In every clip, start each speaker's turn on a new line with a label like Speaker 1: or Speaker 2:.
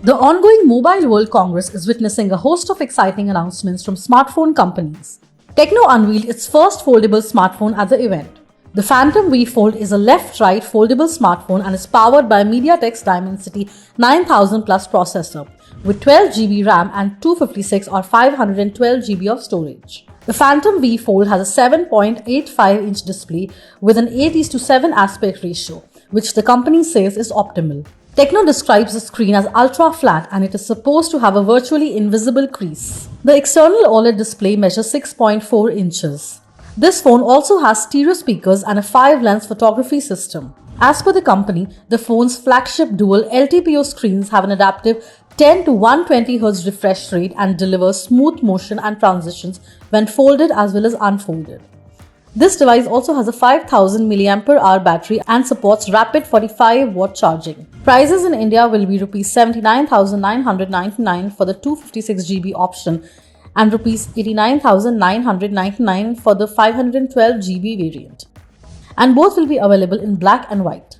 Speaker 1: The ongoing Mobile World Congress is witnessing a host of exciting announcements from smartphone companies. Tecno unveiled its first foldable smartphone at the event. The Phantom V Fold is a left-right foldable smartphone and is powered by MediaTek's Dimensity 9000 Plus processor with 12GB RAM and 256 or 512GB of storage. The Phantom V Fold has a 7.85-inch display with an 8:7 aspect ratio, which the company says is optimal. Tecno describes the screen as ultra-flat and it is supposed to have a virtually invisible crease. The external OLED display measures 6.4 inches. This phone also has stereo speakers and a 5-lens photography system. As per the company, the phone's flagship dual LTPO screens have an adaptive 10 to 120Hz refresh rate and deliver smooth motion and transitions when folded as well as unfolded. This device also has a 5000 mAh battery and supports rapid 45-watt charging. Prices in India will be Rs 79,999 for the 256GB option and Rs 89,999 for the 512GB variant. And both will be available in black and white.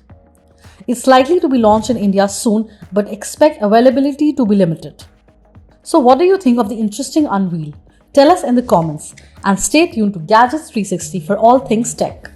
Speaker 1: It's likely to be launched in India soon, but expect availability to be limited. So what do you think of the interesting unveil? Tell us in the comments and stay tuned to Gadgets 360 for all things tech.